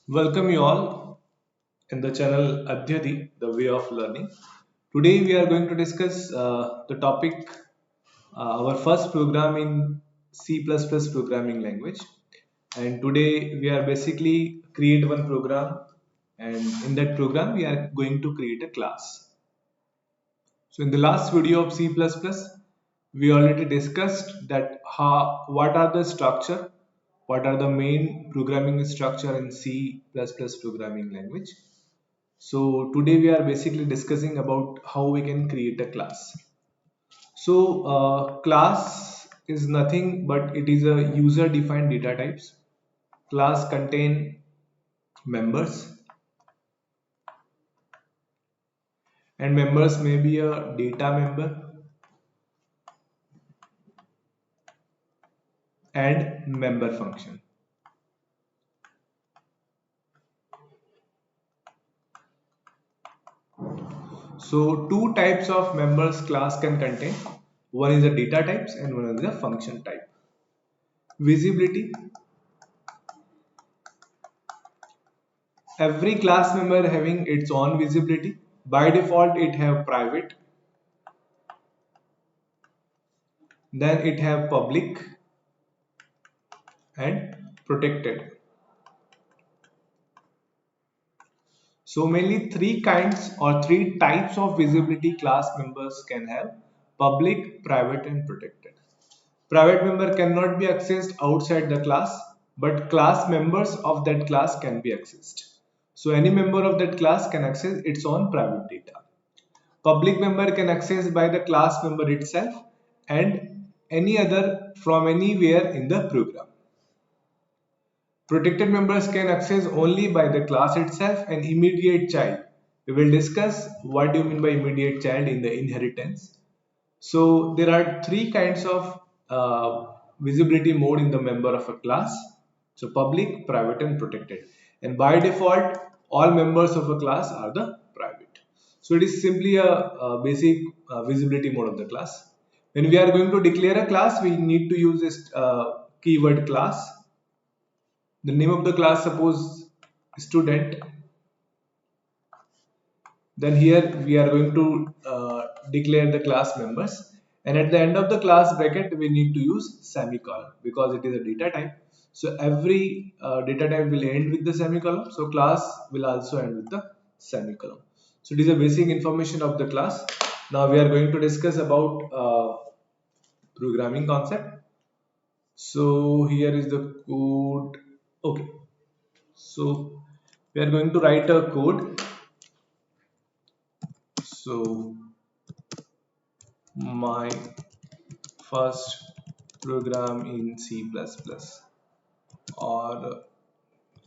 Welcome you all in the channel Adhyaty, the way of learning. Today we are going to discuss the topic, our first program in C++ programming language. And today we are basically create one program, and in that program we are going to create a class. So in the last video of C++, we already discussed that what are the structure, what are the main programming structure in C++ programming language. So today we are basically discussing about how we can create a class. So class is nothing but it is a user defined data types. Class contain members, and members may be a data member and member function. So two types of members class can contain. One is the data types and one is the function type. Visibility. Every class member having its own visibility. By default it have private, then it have public and protected. So mainly three kinds or three types of visibility class members can have: public, private and protected. Private member cannot be accessed outside the class, but class members of that class can be accessed. So any member of that class can access its own private data. Public member can access by the class member itself and any other from anywhere in the program. Protected members can access only by the class itself and immediate child. We will discuss what do you mean by immediate child in the inheritance. So there are three kinds of visibility mode in the member of a class. So public, private and protected. And by default, all members of a class are the private. So it is simply a basic visibility mode of the class. When we are going to declare a class, we need to use this keyword class. The name of the class, suppose student. Then here we are going to declare the class members, and at the end of the class bracket we need to use semicolon because it is a data type. So every data type will end with the semicolon, so class will also end with the semicolon. So it is a basic information of the class. Now we are going to discuss about programming concept. So here is the code. Okay, so we are going to write a code. So my first program in C++ or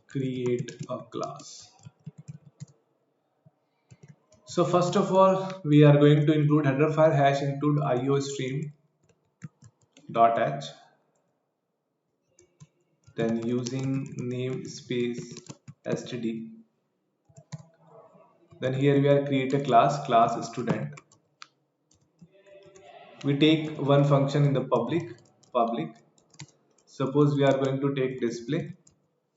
create a class. So first of all, we are going to include header file hash include iostream.h, then using namespace std. Then here we are create a class student. We take one function in the public. Suppose we are going to take display.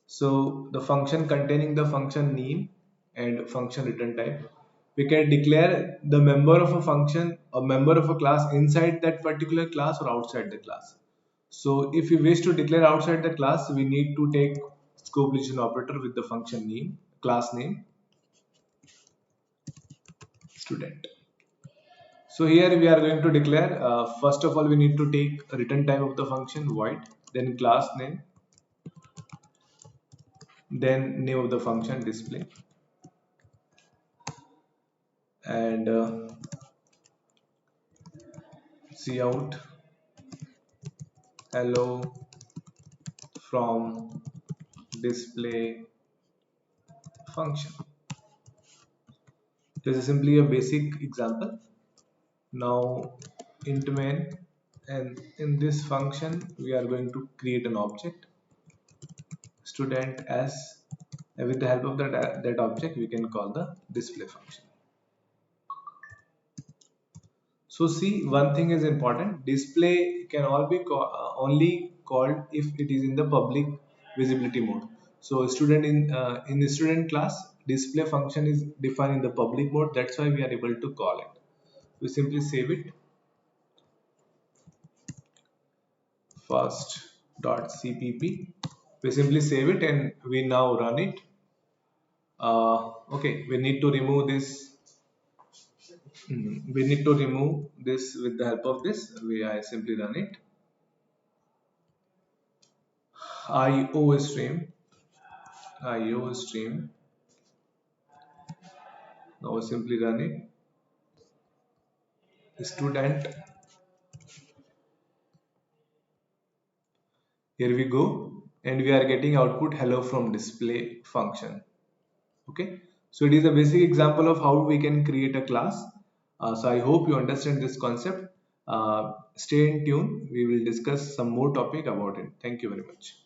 So the function containing the function name and function return type. We can declare the member of a function, a member of a class inside that particular class or outside the class. So if we wish to declare outside the class, we need to take scope lesion operator with the function name, class name, student. So here we are going to declare, first of all, we need to take a return type of the function void, then class name, then name of the function display, and cout hello from display function. This is simply a basic example. Now int main, and in this function we are going to create an object student as, and with the help of that object we can call the display function. So see, one thing is important: display can only be only called if it is in the public visibility mode. So student in the student class, display function is defined in the public mode. That's why we are able to call it. We simply save it, first.cpp. We simply save it and we now run it. Okay, we need to remove this. We need to remove this with the help of this. I simply run it. IO stream, IO stream. Now we simply run it. Student. Here we go, and we are getting output hello from display function. Okay, so it is a basic example of how we can create a class. So I hope you understand this concept. Stay in tune. We will discuss some more topic about it. Thank you very much.